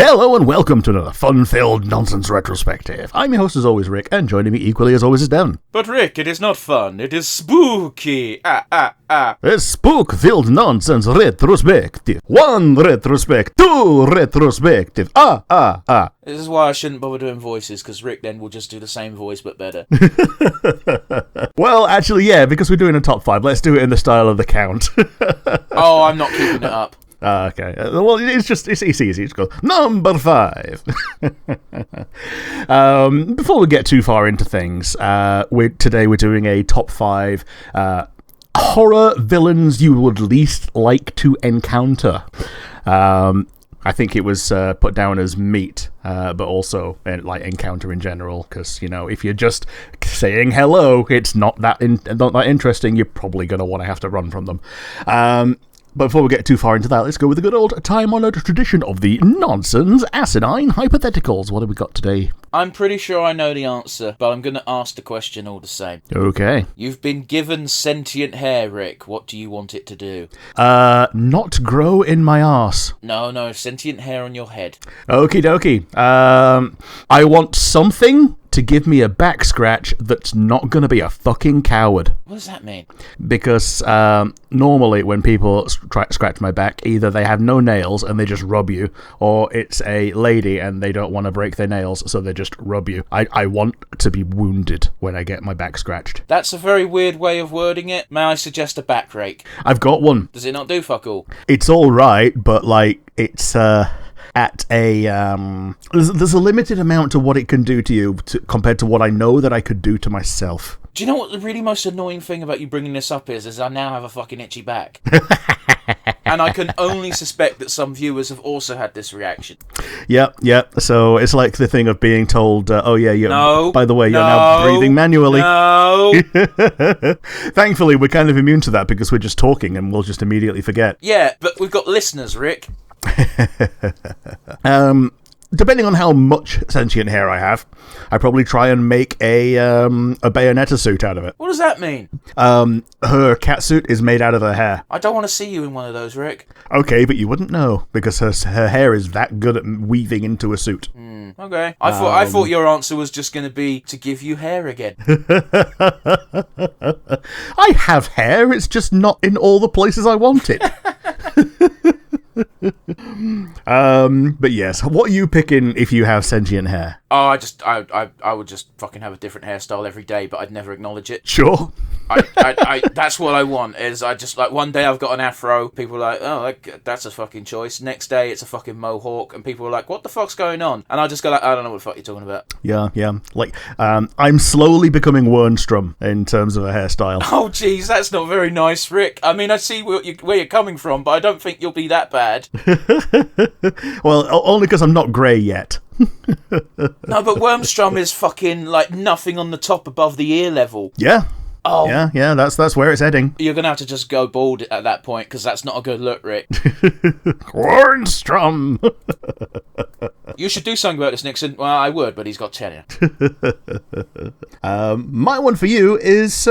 Hello and welcome to another fun-filled nonsense retrospective. I'm your host as always, Rick, and joining me equally as always is Devon. But Rick, it is not fun, it is spooky! A spook-filled nonsense retrospective. One retrospect, two retrospective. This is why I shouldn't bother doing voices, because Rick then will just do the same voice but better. Well, actually, yeah, because we're doing a top 5, let's do it in the style of the Count. Oh, I'm not keeping it up. Okay. Well, it's easy. Just go number 5. Before we get too far into things, today we're doing a top 5 horror villains you would least like to encounter. I think it was put down as meet, but also like encounter in general, because if you're just saying hello, it's not that interesting. You're probably going to want to have to run from them. But before we get too far into that, let's go with the good old time-honoured tradition of the nonsense asinine hypotheticals. What have we got today? I'm pretty sure I know the answer, but I'm going to ask the question all the same. Okay. You've been given sentient hair, Rick. What do you want it to do? Not grow in my arse. No, sentient hair on your head. Okie dokie. I want something to give me a back scratch that's not going to be a fucking coward. What does that mean? Because normally when people scratch my back, either they have no nails and they just rub you, or it's a lady and they don't want to break their nails, so they just rub you. I want to be wounded when I get my back scratched. That's a very weird way of wording it. May I suggest a back rake? I've got one. Does it not do fuck all? It's alright, but it's at a there's a limited amount to what it can do to you compared to what I know that I could do to myself. Do you know what the really most annoying thing about you bringing this up is I now have a fucking itchy back. And I can only suspect that some viewers have also had this reaction. Yep. So it's like the thing of being told, by the way, you're now breathing manually. No. Thankfully, we're kind of immune to that because we're just talking and we'll just immediately forget. Yeah, but we've got listeners, Rick. Depending on how much sentient hair I have, I probably try and make a Bayonetta suit out of it. What does that mean? Her cat suit is made out of her hair. I don't want to see you in one of those, Rick. Okay, but you wouldn't know because her hair is that good at weaving into a suit. Okay. I thought your answer was just going to be to give you hair again. I have hair, it's just not in all the places I want it. But yes, what are you picking if you have sentient hair? Oh, I would just fucking have a different hairstyle every day, but I'd never acknowledge it. Sure. I that's what I want, is I just, like, one day I've got an afro, people are like, oh, that's a fucking choice. Next day it's a fucking mohawk, and people are like, what the fuck's going on? And I just go like, I don't know what the fuck you're talking about. Yeah. Like, I'm slowly becoming Wernstrom in terms of a hairstyle. Oh, jeez, that's not very nice, Rick. I mean, I see where you're coming from, but I don't think you'll be that bad. Well, only because I'm not grey yet. No, but Wormstrom is fucking, like, nothing on the top above the ear level. Yeah. Oh. Yeah, that's where it's heading. You're going to have to just go bald at that point, because that's not a good look, Rick. Wernstrom! You should do something about this, Nixon. Well, I would, but he's got tenure. My one for you is,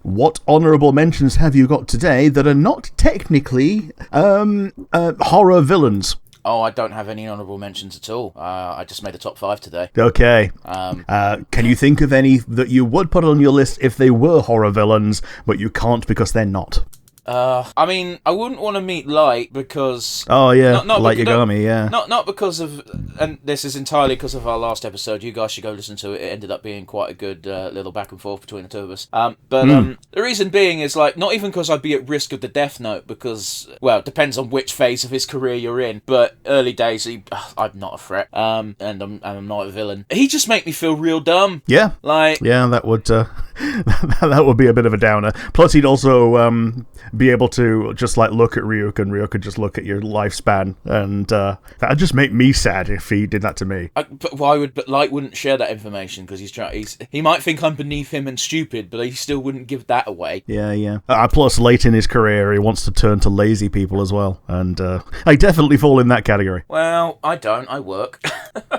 what honourable mentions have you got today that are not technically horror villains? Oh, I don't have any honourable mentions at all. I just made a top 5 today. Okay. Can you think of any that you would put on your list if they were horror villains, but you can't because they're not? I mean, I wouldn't want to meet Light because... Oh, yeah, Light Yagami, yeah. Not because of... And this is entirely because of our last episode. You guys should go listen to it. It ended up being quite a good little back and forth between the two of us. The reason being is, like, not even because I'd be at risk of the Death Note, because, well, it depends on which phase of his career you're in, but early days, I'm not a threat, and I'm not a villain. He just make me feel real dumb. Yeah. Like... Yeah, that would... that would be a bit of a downer. Plus, he'd also be able to just like look at Ryuk, and Ryuk could just look at your lifespan, and that'd just make me sad if he did that to me. But why would? But Light wouldn't share that information because he might think I'm beneath him and stupid, but he still wouldn't give that away. Yeah. Plus, late in his career, he wants to turn to lazy people as well, and I definitely fall in that category. Well, I don't. I work.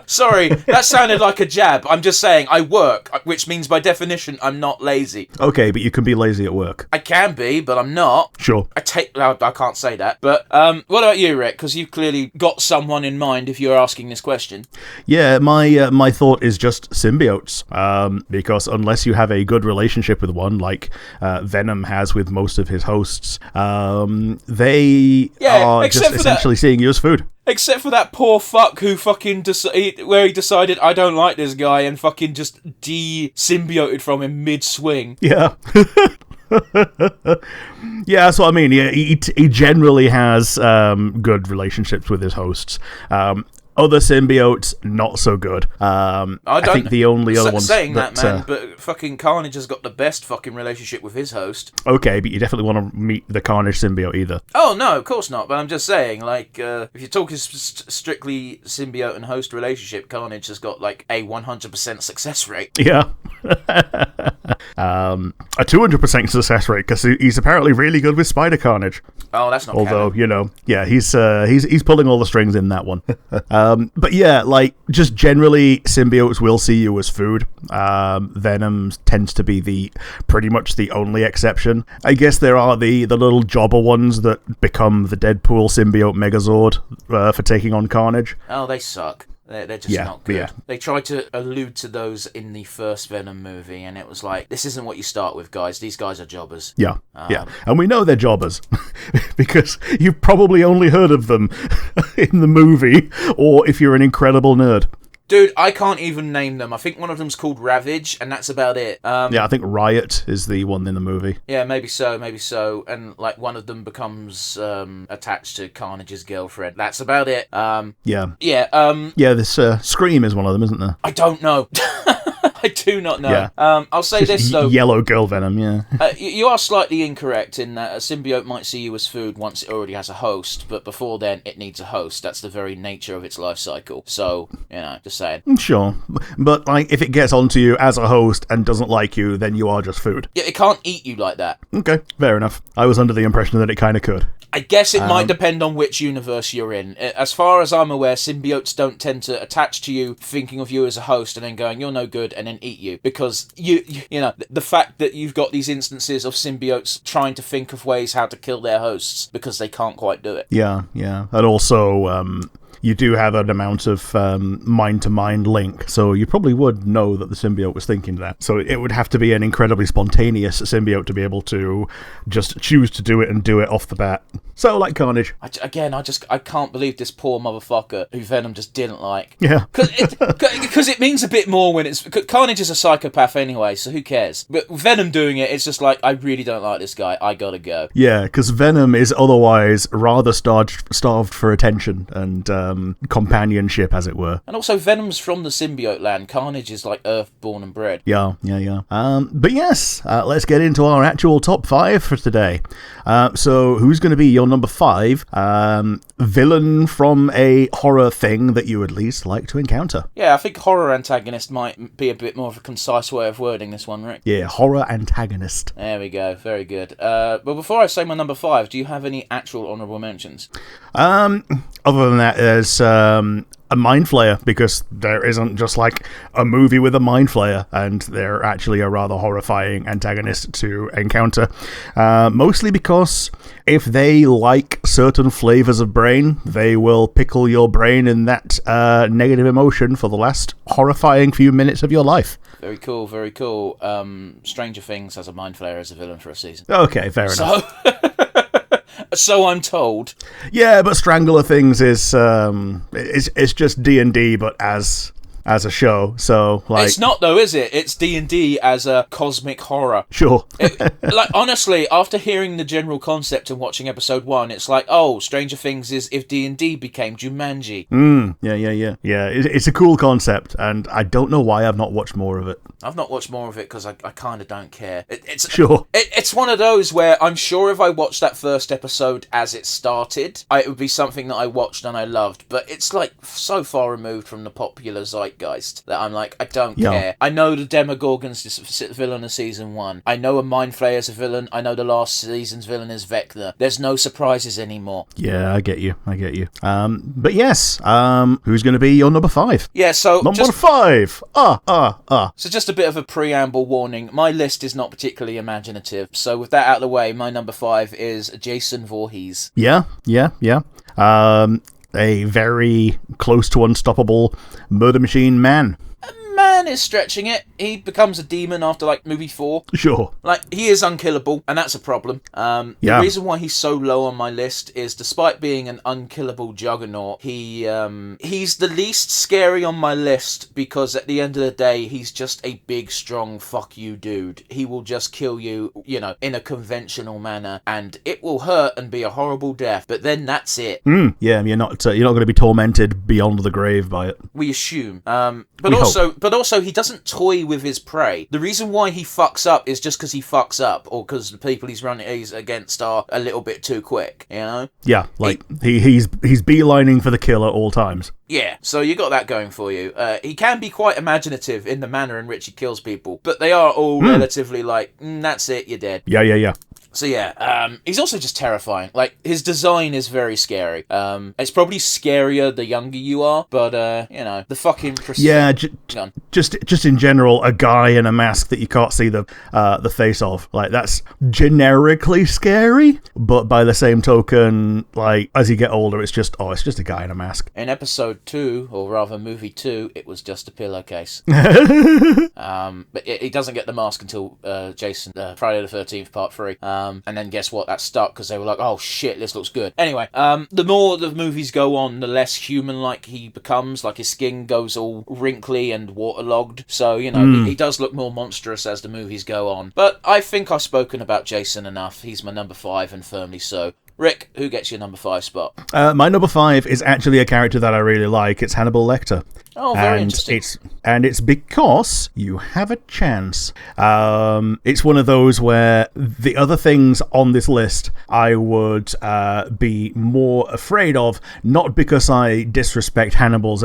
Sorry, that sounded like a jab. I'm just saying, I work, which means by definition, I'm not lazy. Okay, but you can be lazy at work. I can be, but I'm not. Sure. I can't say that. But what about you, Rick? Because you've clearly got someone in mind if you're asking this question. Yeah, my thought is just symbiotes. Because unless you have a good relationship with one, like Venom has with most of his hosts, they are just essentially seeing you as food. Except for that poor fuck who fucking where he decided I don't like this guy and fucking just de-symbioted from him mid-swing. Yeah. Yeah, that's what I mean. Yeah, he generally has good relationships with his hosts. Other symbiotes, not so good. I think the only other ones... Saying that, man, but fucking Carnage has got the best fucking relationship with his host. Okay, but you definitely want to meet the Carnage symbiote either. Oh, no, of course not, but I'm just saying, like, if you're talking strictly symbiote and host relationship, Carnage has got, like, a 100% success rate. Yeah. A 200% success rate, because he's apparently really good with Spider Carnage. Oh, that's not Although, canon. you know, yeah, he's pulling all the strings in that one. But yeah, like, just generally, symbiotes will see you as food. Venom tends to be pretty much the only exception. I guess there are the little jobber ones that become the Deadpool symbiote Megazord for taking on Carnage. Oh, they suck. They're just not good. Yeah. They tried to allude to those in the first Venom movie, and it was like, this isn't what you start with, guys. These guys are jobbers. Yeah, yeah. And we know they're jobbers, because you've probably only heard of them in the movie, or if you're an incredible nerd. Dude, I can't even name them. I think one of them's called Ravage, and that's about it. Yeah, I think Riot is the one in the movie. Yeah, maybe so. And, like, one of them becomes attached to Carnage's girlfriend. That's about it. Yeah. Yeah, Yeah, this Scream is one of them, isn't there? I don't know. I do not know. Yeah. I'll say this, though. Yellow girl Venom, yeah. You are slightly incorrect in that a symbiote might see you as food once it already has a host, but before then, it needs a host. That's the very nature of its life cycle. So, you know, just saying. Sure. But, like, if it gets onto you as a host and doesn't like you, then you are just food. Yeah, it can't eat you like that. Okay, fair enough. I was under the impression that it kind of could. I guess it might depend on which universe you're in. As far as I'm aware, symbiotes don't tend to attach to you thinking of you as a host and then going, you're no good, and then eat you. Because, you know, the fact that you've got these instances of symbiotes trying to think of ways how to kill their hosts because they can't quite do it. Yeah. And also, you do have an amount of mind-to-mind link, so you probably would know that the symbiote was thinking that. So it would have to be an incredibly spontaneous symbiote to be able to just choose to do it and do it off the bat. So, like Carnage. I can't believe this poor motherfucker who Venom just didn't like. Yeah. Because it means a bit more when it's... Carnage is a psychopath anyway, so who cares? But Venom doing it, it's just like, I really don't like this guy. I gotta go. Yeah, because Venom is otherwise rather starved for attention and companionship, as it were. And also, Venom's from the symbiote land. Carnage is like Earth born and bred. Yeah. But yes, let's get into our actual top 5 for today. So who's going to be your number 5 villain from a horror thing that you would least like to encounter? Yeah, I think horror antagonist might be a bit more of a concise way of wording this one, Rick. Yeah, horror antagonist. There we go, very good. But before I say my number 5, do you have any actual honourable mentions? Other than that, there's a mind flayer, because there isn't just like a movie with a mind flayer, and they're actually a rather horrifying antagonist to encounter. Mostly because if they like certain flavors of brain, they will pickle your brain in that negative emotion for the last horrifying few minutes of your life. Very cool, very cool. Stranger Things has a mind flayer as a villain for a season. Okay, fair enough. So I'm told. Yeah, but Strangler Things is it's just D&D, but as a show. So, like, it's not though, is it? It's D&D as a cosmic horror. Sure. Like, honestly, after hearing the general concept and watching episode 1, it's like, oh, Stranger Things is if D&D became Jumanji. Yeah. It's a cool concept, and I don't know why I've not watched more of it. I've not watched more of it because I kind of don't care. It's one of those where I'm sure if I watched that first episode as it started, it would be something that I watched and I loved. But it's like so far removed from the popular zeitgeist zeitgeist that I'm like, I don't care. I know the Demogorgon's the villain of season 1. I know a Mind Flayer's a villain. I know the last season's villain is Vecna. There's no surprises anymore. Yeah, I get you. But yes, who's going to be your number 5? Yeah, so number 5. So just a bit of a preamble warning. My list is not particularly imaginative. So with that out of the way, my number 5 is Jason Voorhees. Yeah. A very close to unstoppable murder machine man. Man is stretching it. He becomes a demon after like movie 4. Sure. Like, he is unkillable, and that's a problem. The reason why he's so low on my list is, despite being an unkillable juggernaut, he's the least scary on my list, because at the end of the day, he's just a big, strong fuck you dude. He will just kill you, in a conventional manner, and it will hurt and be a horrible death, but then that's it. Yeah, you're not going to be tormented beyond the grave by it. We assume. But also, he doesn't toy with his prey. The reason why he fucks up is just because he fucks up, or because the people he's against are a little bit too quick, Yeah, he's beelining for the kill at all times. Yeah, so you got that going for you. He can be quite imaginative in the manner in which he kills people, but they are all relatively like, that's it, you're dead. Yeah. So he's also just terrifying. Like, his design is very scary. It's probably scarier the younger you are, but the fucking just in general, a guy in a mask that you can't see the face of, like, that's generically scary. But by the same token, like, as you get older, it's just a guy in a mask. In episode 2, or rather movie 2, it was just a pillowcase. But he doesn't get the mask until Jason Friday the 13th Part 3. And then guess what? That stuck because they were like, oh shit, this looks good. Anyway, the more the movies go on, the less human-like he becomes. Like, his skin goes all wrinkly and waterlogged. So, he does look more monstrous as the movies go on. But I think I've spoken about Jason enough. He's my number 5, and firmly so. Rick, who gets your number 5 spot? My number 5 is actually a character that I really like. It's Hannibal Lecter. Oh, very interesting. It's because you have a chance. It's one of those where the other things on this list I would be more afraid of, not because I disrespect Hannibal's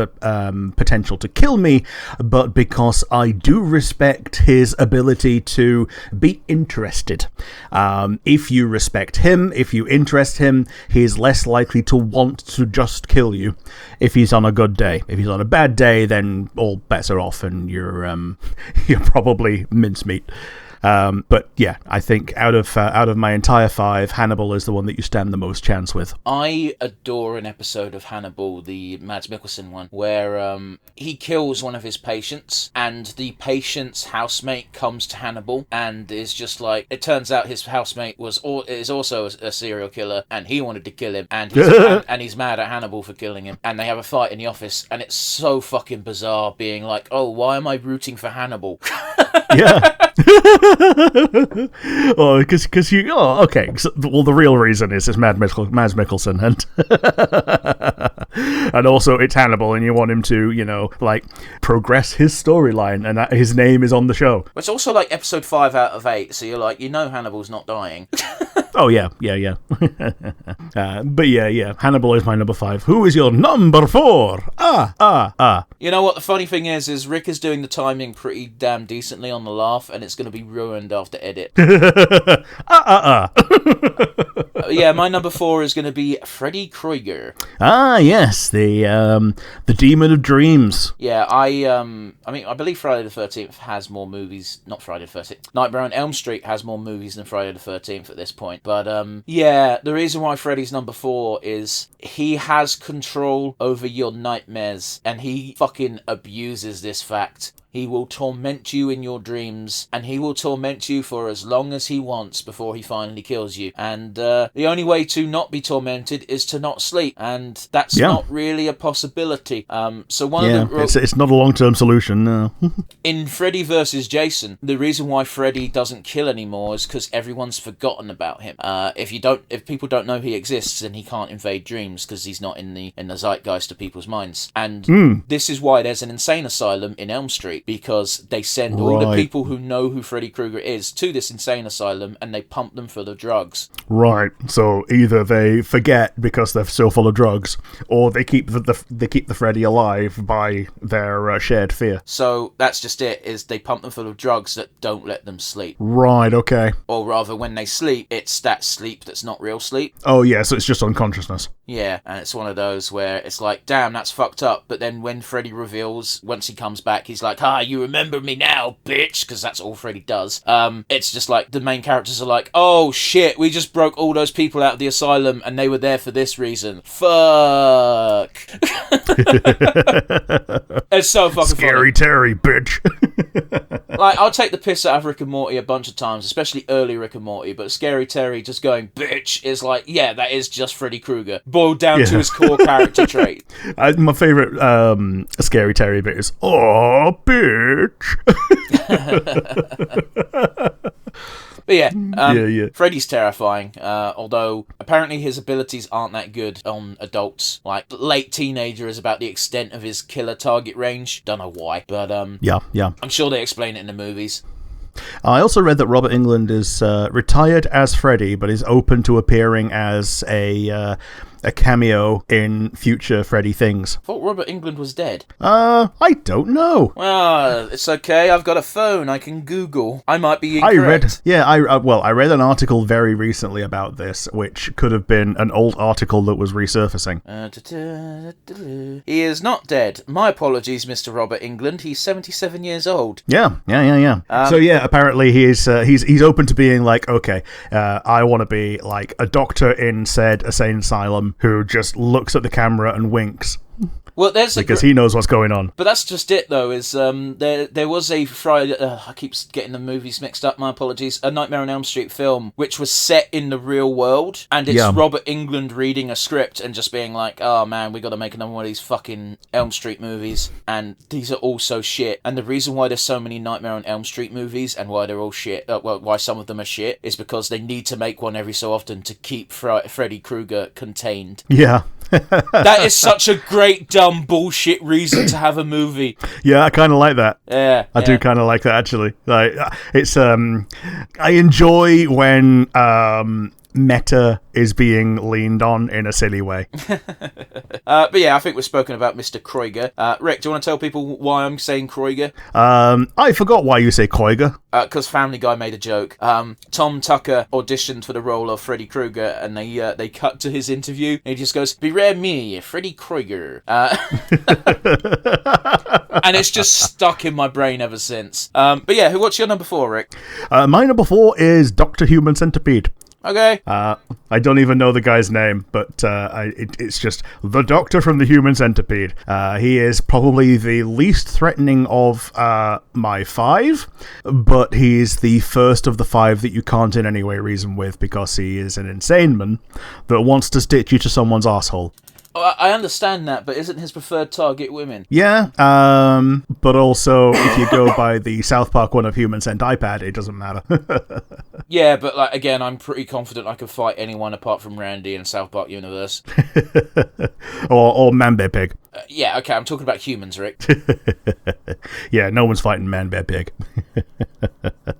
potential to kill me, but because I do respect his ability to be interested. If you respect him, if you interest him, he's less likely to want to just kill you if he's on a good day. If he's on a bad day, then all bets are off and you're probably mincemeat. But yeah, I think out of my entire 5, Hannibal is the one that you stand the most chance with. I adore an episode of Hannibal, the Mads Mikkelsen one, where he kills one of his patients, and the patient's housemate comes to Hannibal and is just like, it turns out his housemate is also a serial killer, and he wanted to kill him, and he's mad at Hannibal for killing him, and they have a fight in the office, and it's so fucking bizarre being like, oh, why am I rooting for Hannibal? Yeah. Oh, because you. Oh, okay. Well, the real reason is it's Mads Mikkelsen, and also it's Hannibal, and you want him to, progress his storyline, and that his name is on the show. It's also like episode 5 out of 8, so you're like, Hannibal's not dying. Oh yeah. But yeah. Hannibal is my number 5. Who is your number 4? You know what the funny thing is Rick is doing the timing pretty damn decently on the laugh, and it's going to be ruined after edit. Yeah, my number 4 is going to be Freddy Krueger. Ah, yes, the Demon of Dreams. Yeah, I believe Friday the 13th has more movies. Not Friday the 13th. Nightmare on Elm Street has more movies than Friday the 13th at this point. But yeah, the reason why Freddy's number 4 is he has control over your nightmares, and he fucking abuses this fact. He will torment you in your dreams, and he will torment you for as long as he wants before he finally kills you. And the only way to not be tormented is to not sleep, and that's not really a possibility. It's not a long-term solution. No. In Freddy vs. Jason, the reason why Freddy doesn't kill anymore is because everyone's forgotten about him. If people don't know he exists, then he can't invade dreams because he's not in the zeitgeist of people's minds. And this is why there's an insane asylum in Elm Street, because they send all the people who know who Freddy Krueger is to this insane asylum, and they pump them full of drugs. Right. So either they forget because they're so full of drugs, or they keep the Freddy alive by their shared fear. So that's just it, is they pump them full of drugs that don't let them sleep. Right, okay. Or rather, when they sleep, it's that sleep that's not real sleep. Oh yeah, so it's just unconsciousness. Yeah, and it's one of those where it's like, damn, that's fucked up. But then when Freddy reveals, once he comes back, he's like, you remember me now, bitch, because that's all Freddy does. It's just like, the main characters are like, oh shit, we just broke all those people out of the asylum and they were there for this reason. Fuck. It's so fucking Scary funny. Terry, bitch. Like, I'll take the piss out of Rick and Morty a bunch of times, especially early Rick and Morty, but Scary Terry just going, bitch, is like, yeah, that is just Freddy Krueger, boiled down to his core character trait. My favourite Scary Terry bit is, oh, bitch. But yeah, Freddy's terrifying, although apparently his abilities aren't that good on adults. Like, late teenager is about the extent of his killer target range. Don't know why, but yeah. I'm sure they explain it in the movies. I also read that Robert Englund is retired as Freddy, but is open to appearing as a cameo in future Freddy things. I thought Robert Englund was dead. I don't know. Well, it's okay. I've got a phone. I can Google. I might be incorrect. I read an article very recently about this, which could have been an old article that was resurfacing. He is not dead. My apologies, Mr. Robert Englund. He's 77 years old. Yeah. So yeah, apparently he's open to being like, okay, I want to be like a doctor in said insane asylum who just looks at the camera and winks. Well, there's because he knows what's going on. But that's just it, though. Is there was a Friday? I keep getting the movies mixed up. My apologies. A Nightmare on Elm Street film, which was set in the real world, and it's Robert Englund reading a script and just being like, "Oh man, we got to make another one of these fucking Elm Street movies, and these are all so shit." And the reason why there's so many Nightmare on Elm Street movies and why they're all shit, why some of them are shit, is because they need to make one every so often to keep Freddy Krueger contained. Yeah. That is such a great dumb bullshit reason to have a movie. Yeah, I kind of like that. Yeah, I do kind of like that actually. Like, it's I enjoy when meta is being leaned on in a silly way. But yeah, I think we've spoken about Mr. Kreuger. Rick, do you want to tell people why I'm saying Kreuger? I forgot why you say Kreuger. Because Family Guy made a joke. Tom Tucker auditioned for the role of Freddy Krueger, and they cut to his interview, and he just goes, "Beware me, Freddy Krueger." And it's just stuck in my brain ever since. But yeah, what's your number 4, Rick? My number 4 is Dr. Human Centipede. Okay. I don't even know the guy's name, but it's just the Doctor from the Human Centipede. He is probably the least threatening of my 5, but he's the first of the 5 that you can't in any way reason with, because he is an insane man that wants to stitch you to someone's asshole. I understand that, but isn't his preferred target women? Yeah, but also, if you go by the South Park one of Human Cent iPad, it doesn't matter. Yeah, but like again, I'm pretty confident I could fight anyone apart from Randy in South Park universe. or Man Bear Pig. Yeah, okay, I'm talking about humans, Rick. Yeah, no one's fighting Man Bear Pig.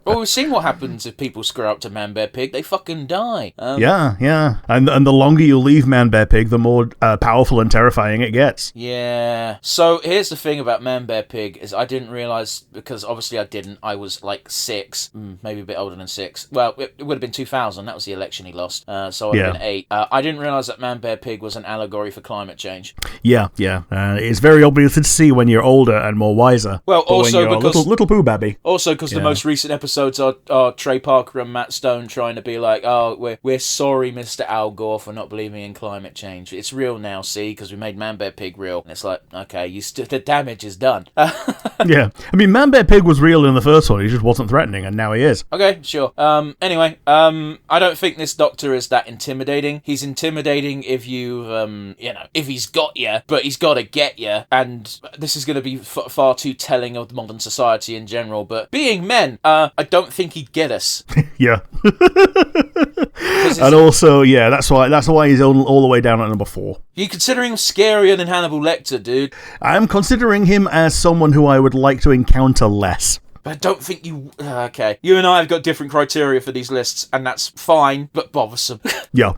Well, we've seen what happens if people screw up to Man Bear Pig. They fucking die. Yeah. And the longer you leave Man Bear Pig, the more powerful and terrifying it gets. Yeah. So here's the thing about Man Bear Pig, is I didn't realise, because obviously I didn't, I was like 6, maybe a bit older than 6. Well, it would have been 2000, that was the election he lost, so I'd have been 8. I didn't realise that Man Bear Pig was an allegory for climate change. Yeah. It's very obvious to see when you're older and more wiser. Well, also because little poo babby. Also because the most recent episodes are Trey Parker and Matt Stone trying to be like, "Oh, we're sorry, Mr. Al Gore, for not believing in climate change. It's real now, see, because we made Man Bear Pig real." And it's like, okay, the damage is done. Yeah, I mean, Man Bear Pig was real in the first one. He just wasn't threatening, and now he is. Okay, sure. Anyway, I don't think this Doctor is that intimidating. He's intimidating if you, if he's got you, but he's got to get you. And this is going to be far too telling of modern society in general. But being men, I don't think he'd get us. Yeah. And also, yeah, that's why he's all the way down at number 4. You considering him scarier than Hannibal Lecter, dude? I'm considering him as someone who I would like to encounter less. But I don't think you... okay. You and I have got different criteria for these lists, and that's fine, but bothersome. Yeah.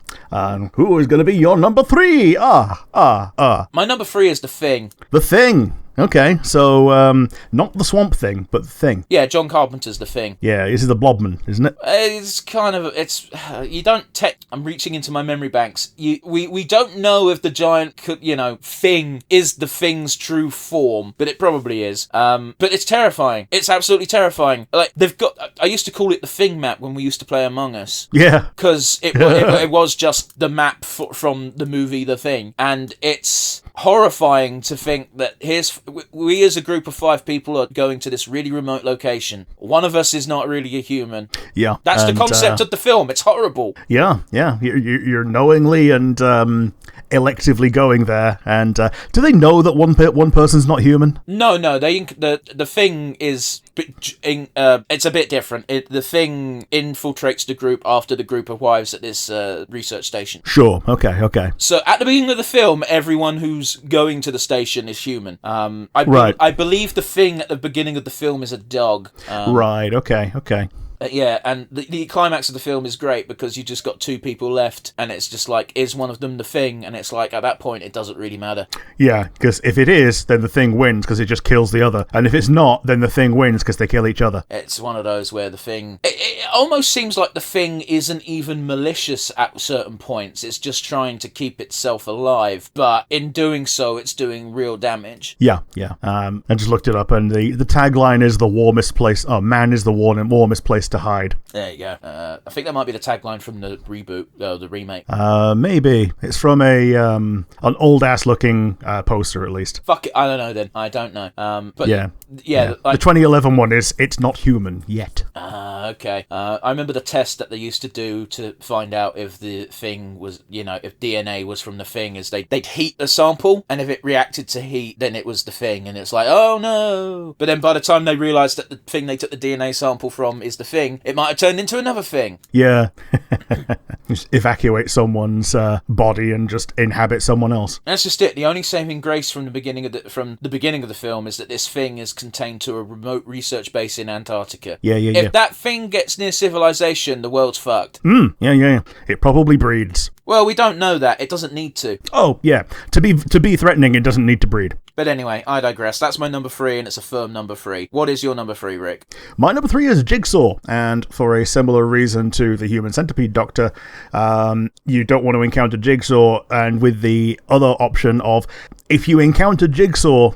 Who is going to be your number 3? My number 3 is The Thing. The Thing. Okay, so not the Swamp Thing, but the Thing. Yeah, John Carpenter's The Thing. Yeah, this is the Blobman, isn't it? It's kind of... you don't... I'm reaching into my memory banks. We don't know if the giant, thing is the Thing's true form, but it probably is. But it's terrifying. It's absolutely terrifying. Like, they've got... I used to call it the Thing map when we used to play Among Us. Yeah. Because it was just the map from the movie The Thing. And it's horrifying to think that we as a group of 5 people are going to this really remote location. One of us is not really a human. Yeah. That's the concept of the film. It's horrible. Yeah. You're knowingly and electively going there. And do they know that one person's not human? No. The Thing is... it's a bit different. The Thing infiltrates the group after the group arrives at this research station. Sure. Okay. So at the beginning of the film, everyone who's going to the station is human. I believe the Thing at the beginning of the film is a dog. Right. Okay. Yeah, and the climax of the film is great because you just got 2 people left, and it's just like, is one of them the Thing? And it's like, at that point, it doesn't really matter. Yeah, because if it is, then the Thing wins because it just kills the other. And if it's not, then the Thing wins because they kill each other. It's one of those where the Thing... It almost seems like the Thing isn't even malicious at certain points. It's just trying to keep itself alive, but in doing so, it's doing real damage. Yeah. I just looked it up, and the tagline is the warmest place... Oh, man is the warmest place to hide. There you go. I think that might be the tagline from the reboot, the remake. Maybe. It's from an old-ass looking poster, at least. Fuck it, I don't know then. I don't know. But yeah. Like, the 2011 one is It's Not Human Yet. Okay. I remember the test that they used to do to find out if the Thing was, if DNA was from the Thing, is they'd heat the sample, and if it reacted to heat, then it was the Thing, and it's like, oh no! But then by the time they realised that the thing they took the DNA sample from is the Thing, it might have turned into another thing. Yeah. Just evacuate someone's body and just inhabit someone else. That's just it. The only saving grace from the beginning of the film is that this Thing is contained to a remote research base in Antarctica. Yeah. If that Thing gets near civilization, the world's fucked. Yeah. It probably breeds. Well, we don't know that. It doesn't need to. Oh, yeah. To be threatening, it doesn't need to breed. But anyway, I digress. That's my number 3, and it's a firm number 3. What is your number 3, Rick? My number 3 is Jigsaw, and for a similar reason to the Human Centipede Doctor, you don't want to encounter Jigsaw, and with the other option of, if you encounter Jigsaw,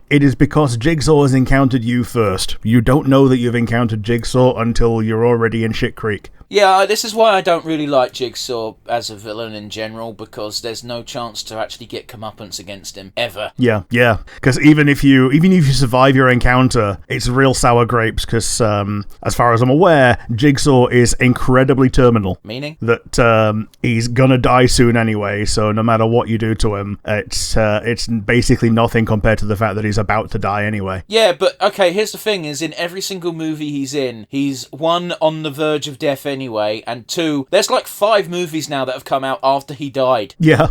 it is because Jigsaw has encountered you first. You don't know that you've encountered Jigsaw until you're already in shit creek. Yeah, this is why I don't really like Jigsaw as a villain in general, because there's no chance to actually get comeuppance against him, ever. Yeah, because even if you survive your encounter, it's real sour grapes, because as far as I'm aware, Jigsaw is incredibly terminal. Meaning? That he's gonna die soon anyway, so no matter what you do to him, it's basically nothing compared to the fact that he's about to die anyway. Yeah, but okay, here's the thing, is in every single movie he's in, he's one, on the verge of death anyway, and 2, there's like 5 movies now that have come out after he died. Yeah.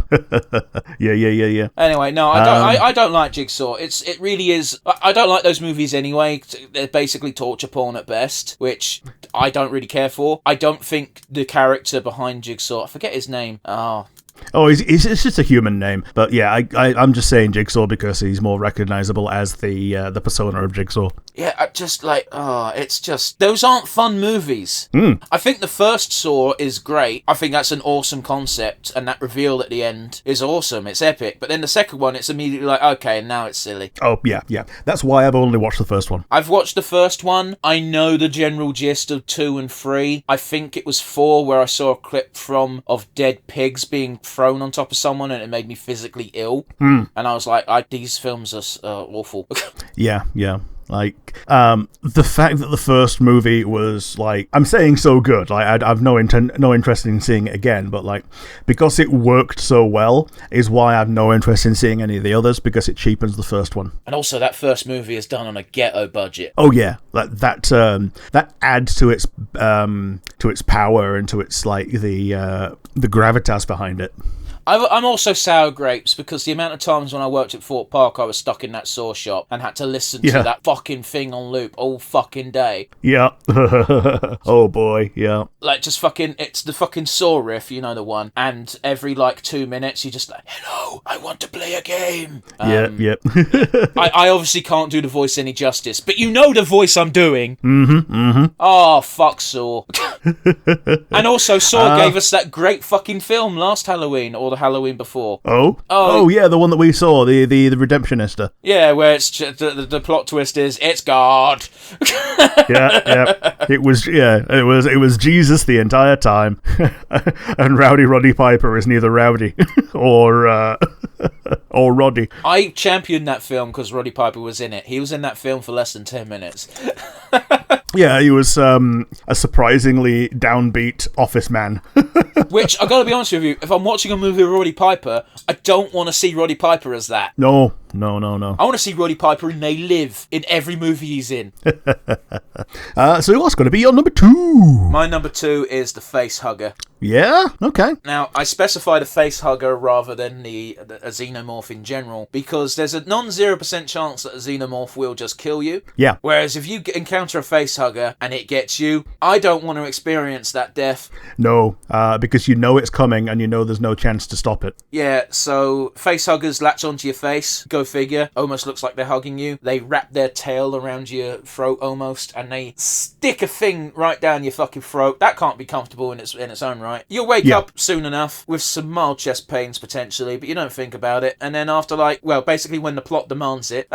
Yeah. Anyway, no, I don't like Jigsaw. It really is. I don't like those movies anyway. They're basically torture porn at best, which I don't really care for. I don't think the character behind Jigsaw, I forget his name. It's just a human name, but yeah, I'm just saying Jigsaw because he's more recognizable as the persona of Jigsaw. Yeah, it's just, those aren't fun movies. I think the first Saw is great. I think that's an awesome concept, and that reveal at the end is awesome. It's epic. But then the second one, it's immediately like, okay, now it's silly. Oh, yeah. That's why I've only watched the first one. I've watched the first one. I know the general gist of 2 and 3. I think it was 4 where I saw a clip of dead pigs being thrown on top of someone, and it made me physically ill. And I was like, these films are awful. Yeah. Like, the fact that the first movie was, like, I'm saying so good, like, I've no interest in seeing it again, but, like, because it worked so well is why I've no interest in seeing any of the others, because it cheapens the first one. And also, that first movie is done on a ghetto budget. Oh, yeah. That adds to its power and to its, like, the gravitas behind it. I'm also sour grapes because the amount of times when I worked at Fort Park, I was stuck in that saw shop and had to listen to that fucking thing on loop all fucking day. Yeah. Oh boy, yeah. Like, just fucking, it's the fucking saw riff, you know the one, and every, like, 2 minutes, you just like, hello, I want to play a game. Yep. I obviously can't do the voice any justice, but you know the voice I'm doing. Mm-hmm. Oh, fuck Saw. And also, Saw gave us that great fucking film last Halloween, or the Halloween before. Oh, yeah, the one that we saw, the Redemptionista. Yeah, where it's the plot twist is, it's God. Yeah. It was Jesus the entire time. And Rowdy Roddy Piper is neither rowdy or Roddy. I championed that film because Roddy Piper was in it. He was in that film for less than 10 minutes. Yeah, he was a surprisingly downbeat office man. Which, I gotta be honest with you, if I'm watching a movie with Roddy Piper, I don't want to see Roddy Piper as that. No. I want to see Roddy Piper in They Live, in every movie he's in. So what's going to be your number 2? My number 2 is The Facehugger. Yeah? Okay. Now, I specified a facehugger rather than a xenomorph in general, because there's a non-0% chance that a xenomorph will just kill you. Yeah. Whereas if you encounter a facehugger and it gets you, I don't want to experience that death. No, because you know it's coming and you know there's no chance to stop it. Yeah, so facehuggers latch onto your face, go figure, almost looks like they're hugging you. They wrap their tail around your throat almost, and they stick a thing right down your fucking throat. That can't be comfortable in its own right. You'll wake up soon enough with some mild chest pains potentially, but you don't think about it. And then after basically when the plot demands it,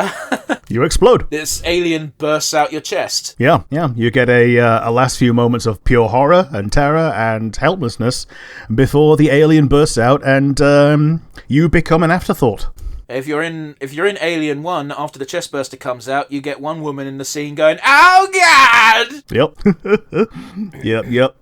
you explode. This alien bursts out your chest. Yeah. You get a last few moments of pure horror and terror and helplessness before the alien bursts out and you become an afterthought. If you're in Alien 1, after the chest burster comes out, you get one woman in the scene going, "Oh God!" Yep. Yep.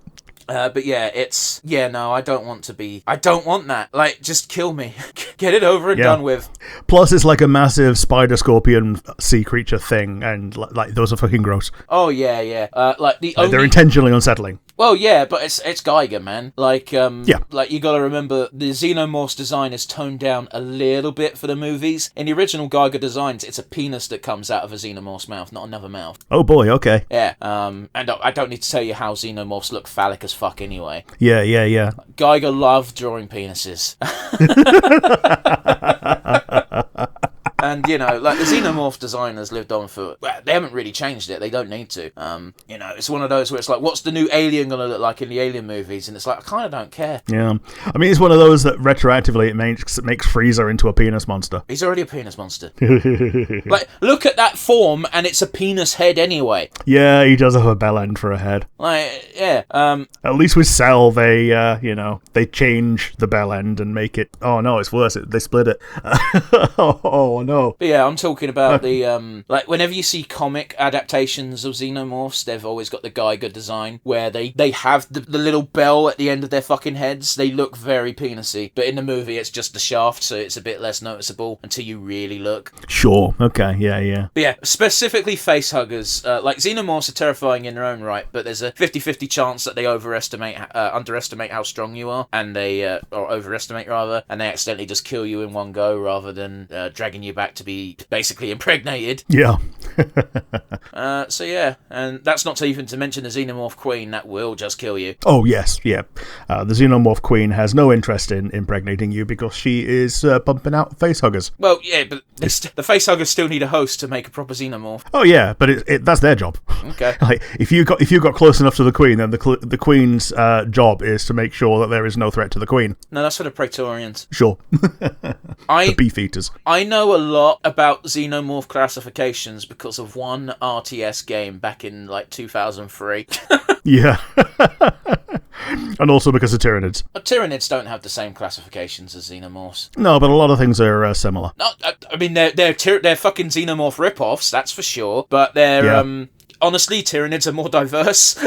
But yeah, no, I don't want that. Like, just kill me. Get it over and done with. Plus, it's like a massive spider scorpion sea creature thing, and like those are fucking gross. Oh, yeah. They're intentionally unsettling. Well, yeah, but it's Geiger, man. Like, you gotta remember, the Xenomorph's design is toned down a little bit for the movies. In the original Geiger designs, it's a penis that comes out of a Xenomorph's mouth, not another mouth. Oh boy, okay. Yeah, and I don't need to tell you how Xenomorphs look phallic as fuck anyway. Yeah. Geiger loved drawing penises. And, the Xenomorph designers lived on for... Well, they haven't really changed it. They don't need to. It's one of those where it's like, what's the new alien going to look like in the Alien movies? And it's like, I kind of don't care. Yeah. I mean, it's one of those that retroactively it makes Freezer into a penis monster. He's already a penis monster. Like, look at that form, and it's a penis head anyway. Yeah, he does have a bell end for a head. Like, yeah. At least with Cell, they change the bell end and make it... Oh, no, it's worse. They split it. Oh, no. But yeah, I'm talking about the, whenever you see comic adaptations of Xenomorphs, they've always got the Geiger design, where they have the little bell at the end of their fucking heads. They look very penisy. But in the movie, it's just the shaft, so it's a bit less noticeable until you really look. Sure, okay, yeah. But yeah, specifically facehuggers. Xenomorphs are terrifying in their own right, but there's a 50-50 chance that they underestimate how strong you are, and or overestimate rather, and they accidentally just kill you in one go rather than dragging you back to be basically impregnated. Yeah. So yeah, and that's not even to mention the Xenomorph Queen that will just kill you. Oh yes, yeah. The Xenomorph Queen has no interest in impregnating you because she is pumping out facehuggers. Well, yeah, but the facehuggers still need a host to make a proper Xenomorph. Oh yeah, but that's their job. Okay. Like if you got close enough to the Queen, then the Queen's job is to make sure that there is no threat to the Queen. No, that's for the Praetorians. Sure. The beef eaters. I know a lot about Xenomorph classifications because of one RTS game back in 2003. Yeah. And also because of Tyranids. Tyranids don't have the same classifications as Xenomorphs. No, but a lot of things are similar. No, I mean they're fucking Xenomorph rip-offs, that's for sure. But they're honestly, Tyranids are more diverse.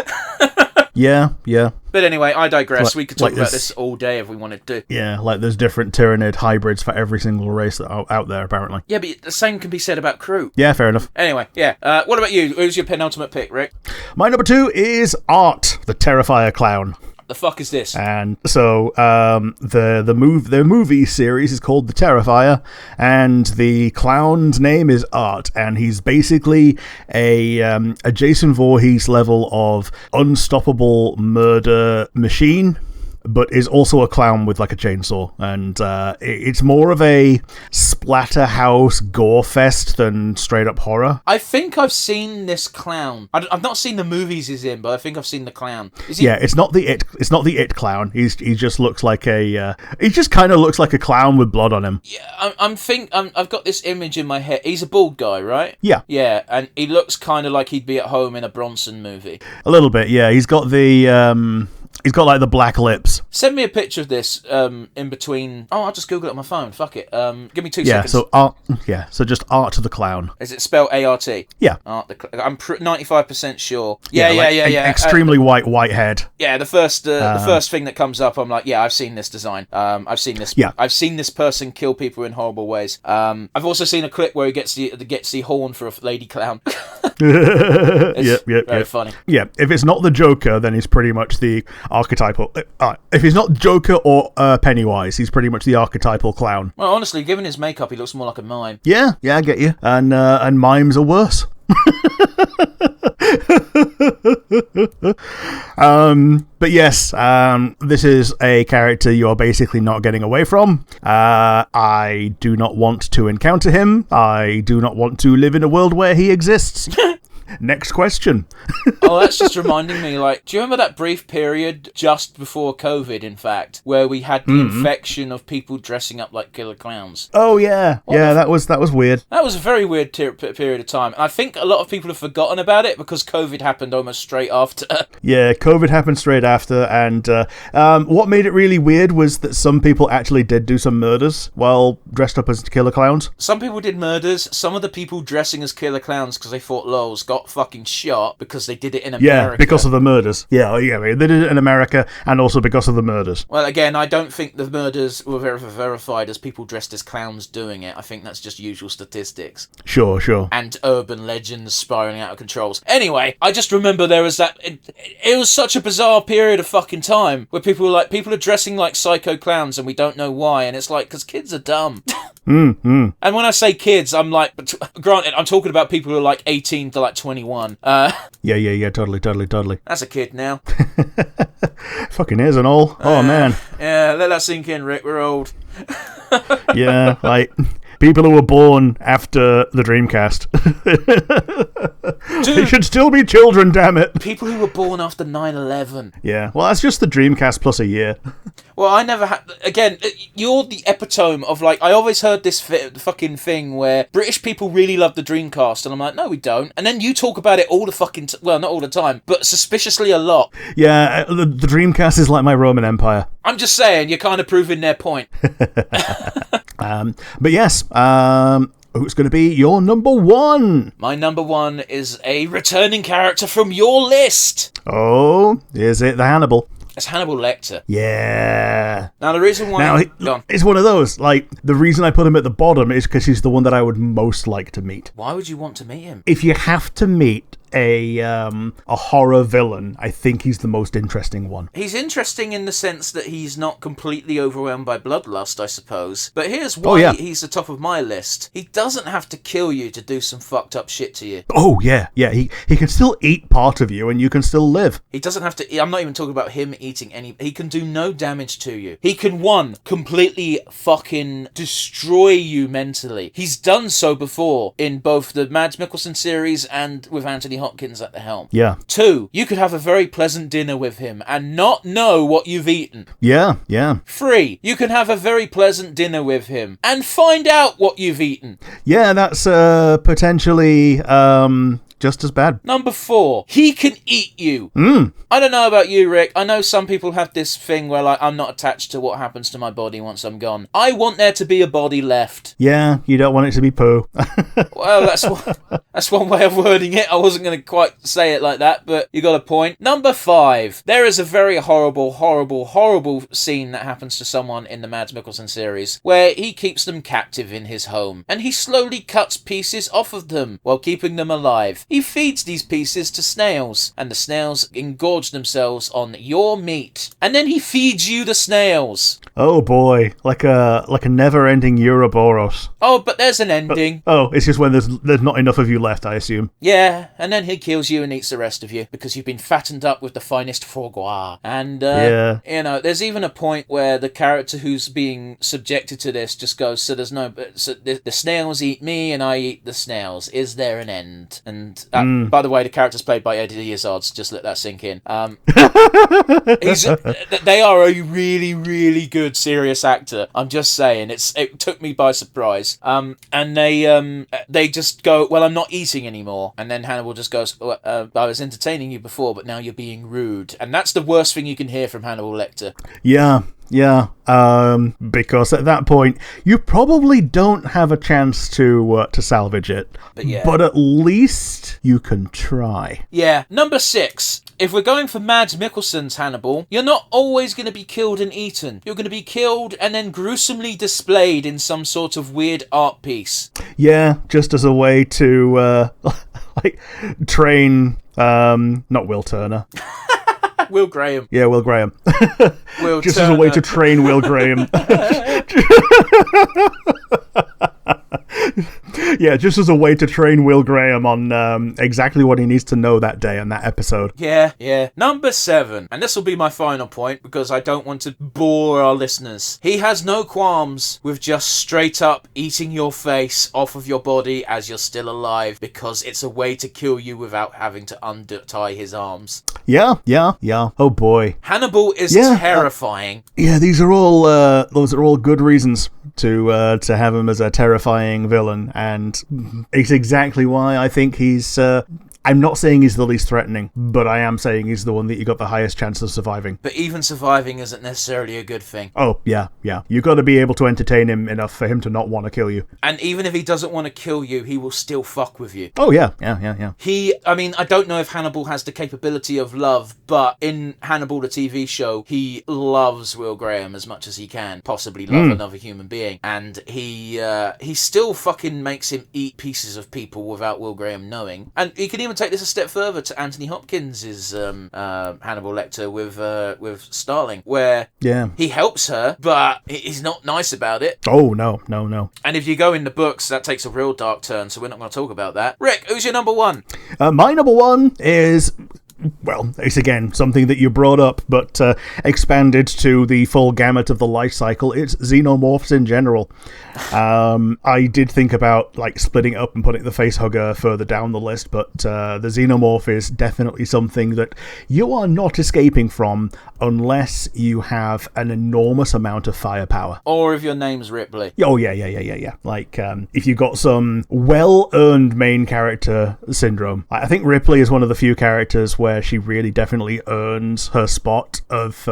Yeah. But anyway, I digress. We could talk about this all day if we wanted to. Yeah, there's different Tyranid hybrids for every single race that are out there, apparently. Yeah, but the same can be said about Crew. Yeah, fair enough. Anyway, yeah. What about you? Who's your penultimate pick, Rick? My number 2 is Art, the Terrifier Clown. The fuck is this? And so the movie series is called The Terrifier, and the clown's name is Art, and he's basically a Jason Voorhees level of unstoppable murder machine, but is also a clown with like a chainsaw, and it's more of a splatterhouse gore fest than straight up horror. I think I've seen this clown. I've not seen the movies he's in, but I think I've seen the clown. Is he... Yeah, it's not the It clown. He just looks like he just kind of looks like a clown with blood on him. Yeah, I've got this image in my head. He's a bald guy, right? Yeah. Yeah, and he looks kind of like he'd be at home in a Bronson movie. A little bit, yeah. He's got he's got like the black lips. Send me a picture of this in between. Oh, I'll just Google it on my phone. Fuck it. Give me 2 seconds. So just Art the Clown. Is it spelled A-R-T? Yeah. I'm 95% sure. Yeah. Extremely white head. Yeah, the first thing that comes up, I'm like, yeah, I've seen this design. I've seen this. Yeah. I've seen this person kill people in horrible ways. I've also seen a clip where he gets the horn for a lady clown. It's very funny. Yeah, if it's not the Joker, then he's pretty much the archetypal. If he's not Joker or Pennywise, he's pretty much the archetypal clown. Well, honestly, given his makeup, he looks more like a mime. Yeah, I get you. And mimes are worse. But yes, this is a character you are basically not getting away from. I do not want to encounter him. I do not want to live in a world where he exists. Next question. Oh, that's just reminding me, like, do you remember that brief period just before COVID, in fact, where we had the infection of people dressing up like killer clowns? Oh, yeah. That was weird. That was a very weird period of time. And I think a lot of people have forgotten about it because COVID happened almost straight after. Yeah, COVID happened straight after, and what made it really weird was that some people actually did do some murders while dressed up as killer clowns. Some people did murders. Some of the people dressing as killer clowns because they thought lols got fucking shot because they did it in America. Yeah, because of the murders. Yeah, they did it in America and also because of the murders. Well, again, I don't think the murders were verified as people dressed as clowns doing it. I think that's just usual statistics. Sure. And urban legends spiraling out of control. Anyway, I just remember there was that... It was such a bizarre period of fucking time where people are dressing like psycho clowns and we don't know why, and it's like, because kids are dumb. And when I say kids, I'm like, granted, I'm talking about people who are like 18 to like 21. Yeah, totally. That's a kid now. Fucking is and all. Oh, man. Yeah, let that sink in, Rick. We're old. Yeah, like... People who were born after the Dreamcast. Dude, they should still be children, damn it. People who were born after 9/11. Yeah, well, that's just the Dreamcast plus a year. Well, I never had... Again, you're the epitome of, like... I always heard this fucking thing where British people really love the Dreamcast, and I'm like, no, we don't. And then you talk about it all the fucking... Well, not all the time, but suspiciously a lot. Yeah, the Dreamcast is like my Roman Empire. I'm just saying, you're kind of proving their point. But yes, who's going to be your number one? My number one is a returning character from your list. Oh, is it the Hannibal? It's Hannibal Lecter. Yeah. Now, the reason why... It's one of those, like, the reason I put him at the bottom is because he's the one that I would most like to meet. Why would you want to meet him? If you have to meet a horror villain, I think he's the most interesting one. He's interesting in the sense that he's not completely overwhelmed by bloodlust, I suppose. But here's why he's the top of my list. He doesn't have to kill you to do some fucked up shit to you. Oh, yeah. He can still eat part of you and you can still live. He doesn't have to... I'm not even talking about him eating any... He can do no damage to you. He can, completely fucking destroy you mentally. He's done so before in both the Mads Mikkelsen series and with Anthony Hopkins at the helm. Yeah. 2, you could have a very pleasant dinner with him and not know what you've eaten. Yeah. 3, you can have a very pleasant dinner with him and find out what you've eaten. Yeah, that's potentially just as bad. Number 4, he can eat you. I don't know about you, Rick. I know some people have this thing where, like, I'm not attached to what happens to my body once I'm gone. I want there to be a body left. Yeah, you don't want it to be poo. Well, that's one way of wording it. I wasn't going to quite say it like that, but you got a point. Number 5, there is a very horrible scene that happens to someone in the Mads Mikkelsen series where he keeps them captive in his home and he slowly cuts pieces off of them while keeping them alive. he feeds these pieces to snails, and the snails engorge themselves on your meat, and then he feeds you the snails. Oh boy, like a never-ending Ouroboros. Oh, but there's an ending. It's just when there's not enough of you left, I assume. Yeah, and then he kills you and eats the rest of you because you've been fattened up with the finest foie gras. And there's even a point where the character who's being subjected to this just goes, so the snails eat me and I eat the snails. Is there an end? And by the way, the character's played by Eddie Izzard, so just let that sink in. They are a really, really good serious actor. I'm just saying, it took me by surprise. And they just go, well, I'm not eating anymore. And then Hannibal just goes, I was entertaining you before, but now you're being rude. And that's the worst thing you can hear from Hannibal Lecter. Yeah. Because at that point you probably don't have a chance to salvage it. But at least you can try. Yeah. Number 6. If we're going for Mads Mikkelsen's Hannibal, you're not always going to be killed and eaten. You're going to be killed and then gruesomely displayed in some sort of weird art piece. Yeah, just as a way to train not Will Turner. Will Graham. Yeah, Will Graham. Will just Turner. As a way to train Will Graham. Yeah, just as a way to train Will Graham on exactly what he needs to know that day on that episode. Yeah. Number 7, and this will be my final point because I don't want to bore our listeners. He has no qualms with just straight up eating your face off of your body as you're still alive because it's a way to kill you without having to untie his arms. Yeah. Oh boy. Hannibal is terrifying. These are all those are all good reasons to have him as a terrifying villain, and it's exactly why I think he's I'm not saying he's the least threatening, but I am saying he's the one that you got the highest chance of surviving. But even surviving isn't necessarily a good thing. Oh, yeah. You got to be able to entertain him enough for him to not want to kill you. And even if he doesn't want to kill you, he will still fuck with you. Oh, yeah. I don't know if Hannibal has the capability of love, but in Hannibal, the TV show, he loves Will Graham as much as he can possibly love another human being. And he still fucking makes him eat pieces of people without Will Graham knowing. And he can even take this a step further to Anthony Hopkins' Hannibal Lecter with Starling, where he helps her, but he's not nice about it. Oh, no. And if you go in the books, that takes a real dark turn, so we're not going to talk about that. Rick, who's your number 1? My number 1 is... Well, it's again something that you brought up, but expanded to the full gamut of the life cycle. It's xenomorphs in general. I did think about splitting it up and putting the facehugger further down the list, but the xenomorph is definitely something that you are not escaping from unless you have an enormous amount of firepower. Or if your name's Ripley. Oh, yeah. If you've got some well-earned main character syndrome. I think Ripley is one of the few characters where she really definitely earns her spot of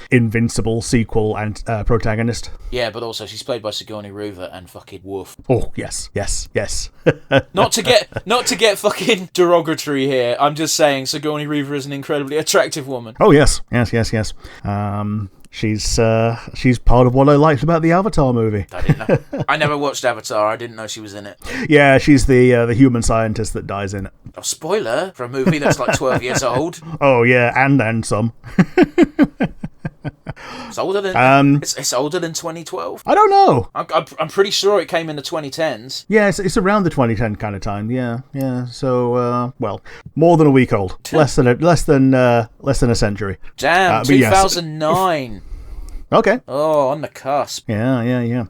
invincible sequel and protagonist. Yeah, but also she's played by Sigourney Weaver and fucking woof. Oh, yes. Not to get fucking derogatory here, I'm just saying Sigourney Weaver is an incredibly attractive woman. Oh, yes. She's part of what I liked about the Avatar movie. I didn't know. I never watched Avatar. I didn't know she was in it. Yeah, she's the human scientist that dies in it. Oh, spoiler for a movie that's 12 years old. Oh yeah, and some. It's older than it's older than 2012. I don't know. I'm pretty sure it came in the 2010s. Yeah, it's around the 2010 kind of time. Yeah. So more than a week old. less than a century. Damn, 2009. Yes. Okay. Oh, on the cusp. Yeah.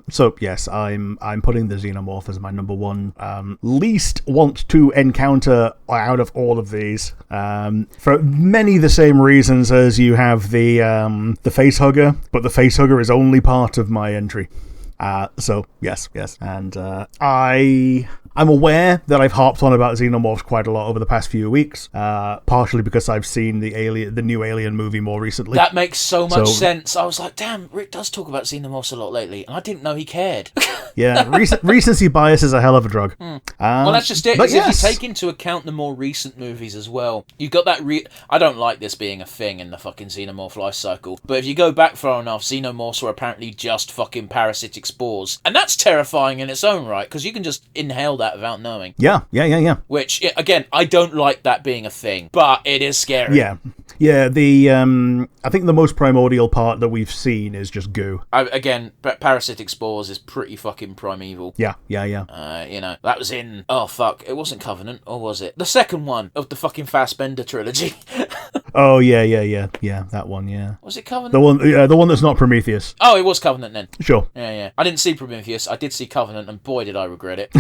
So yes, I'm putting the xenomorph as my number 1 least want to encounter out of all of these. For many the same reasons as you have the facehugger, but the facehugger is only part of my entry. So yes, and I'm aware that I've harped on about xenomorphs quite a lot over the past few weeks, partially because I've seen the new Alien movie more recently. That makes so much sense. I was like, damn, Rick does talk about xenomorphs a lot lately, and I didn't know he cared. Yeah, recency bias is a hell of a drug. Well, that's just it. If you take into account the more recent movies as well, you've got that. I don't like this being a thing in the fucking xenomorph life cycle, but if you go back far enough, xenomorphs were apparently just fucking parasitic parasitic spores. And that's terrifying in its own right, because you can just inhale that without knowing. Yeah. Which, again, I don't like that being a thing, but it is scary. Yeah, I think the most primordial part that we've seen is just goo. Again, parasitic spores is pretty fucking primeval. Yeah. That was in... Oh, fuck. It wasn't Covenant, or was it? The second one of the fucking Fassbender trilogy. Oh, yeah, that one, yeah. Was it Covenant? The one that's not Prometheus. Oh, it was Covenant then. Sure. Yeah. I didn't see Prometheus. I did see Covenant, and boy, did I regret it.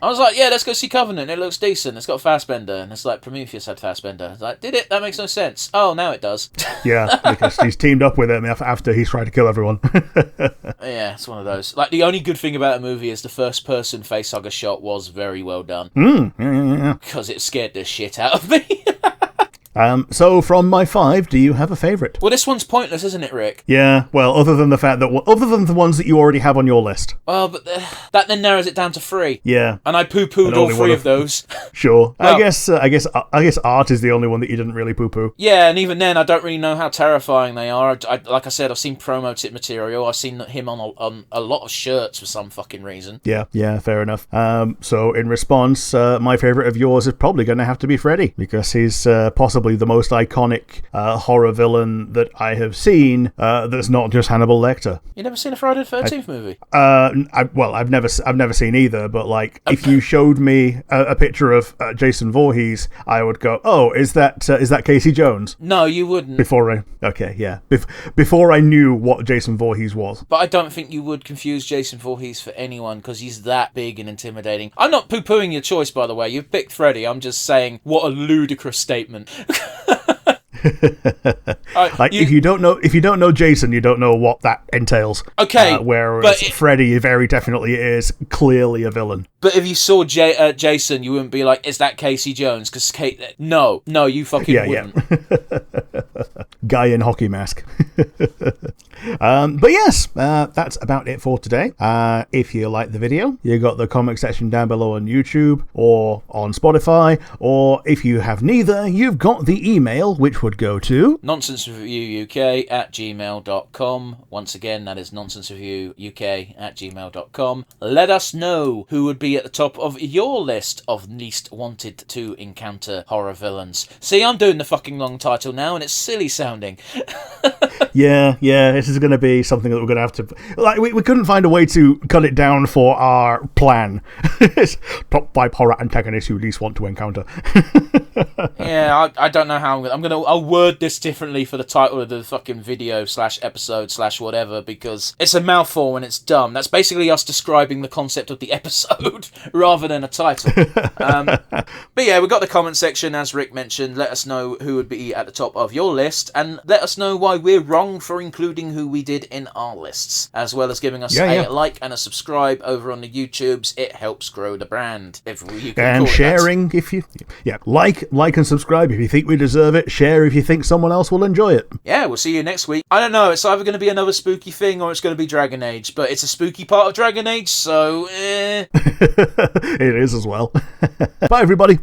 I was like, yeah, let's go see Covenant. It looks decent. It's got Fassbender. And it's like, Prometheus had Fassbender. It's like, did it? That makes no sense. Oh, now it does. Yeah, because he's teamed up with him after he's tried to kill everyone. Yeah, it's one of those. Like, the only good thing about the movie is the first-person facehugger shot was very well done. Yeah. Because it scared the shit out of me. So from my 5, do you have a favourite? Well, this one's pointless, isn't it, Rick? Yeah, well, other than the ones that you already have on your list. Well, but that then narrows it down to 3. Yeah. And I poo-pooed all 3 of those. Sure. Well, I guess Art is the only one that you didn't really poo-poo. Yeah, and even then, I don't really know how terrifying they are. Like I said, I've seen promo material. I've seen him on a lot of shirts for some fucking reason. Yeah, fair enough. So in response, my favourite of yours is probably going to have to be Freddy, because he's possibly the most iconic horror villain that I have seen that's not just Hannibal Lecter. You never seen a Friday the 13th movie? I've never seen either, but like if you showed me a picture of Jason Voorhees, I would go, oh, is that Casey Jones? No, you wouldn't. Before I knew what Jason Voorhees was. But I don't think you would confuse Jason Voorhees for anyone, because he's that big and intimidating. I'm not poo-pooing your choice, by the way. You've picked Freddy. I'm just saying, what a ludicrous statement. If you don't know Jason, you don't know what that entails. Okay, whereas Freddy very definitely is clearly a villain. But if you saw Jason, you wouldn't be like, "Is that Casey Jones?" Because no, you fucking wouldn't. Yeah. Guy in hockey mask. But yes, that's about it for today. If you like the video, you got the comment section down below on YouTube or on Spotify, or if you have neither, you've got the email, which would go to nonsensereviewuk@gmail.com. Once again, that is nonsensereviewuk@gmail.com. Let us know who would be at the top of your list of least wanted to encounter horror villains. See, I'm doing the fucking long title now, and it's silly sounding. Yeah, this is going to be something that we're going to have to... Like, we couldn't find a way to cut it down for our plan. Top 5 horror antagonists you least want to encounter. Yeah, I don't know how I'll word this differently for the title of the fucking video / episode / whatever, because it's a mouthful and it's dumb. That's basically us describing the concept of the episode rather than a title. But yeah, we've got the comment section, as Rick mentioned. Let us know who would be at the top of your list, and let us know why we're wrong for including who we did in our lists, as well as giving us a like and a subscribe over on the YouTubes. It helps grow the brand. If you can and sharing, if you like and subscribe if you think we deserve it. Share if you think someone else will enjoy it. Yeah, we'll see you next week. I don't know, it's either going to be another spooky thing or it's going to be Dragon Age, but it's a spooky part of Dragon Age, so it is as well. Bye everybody.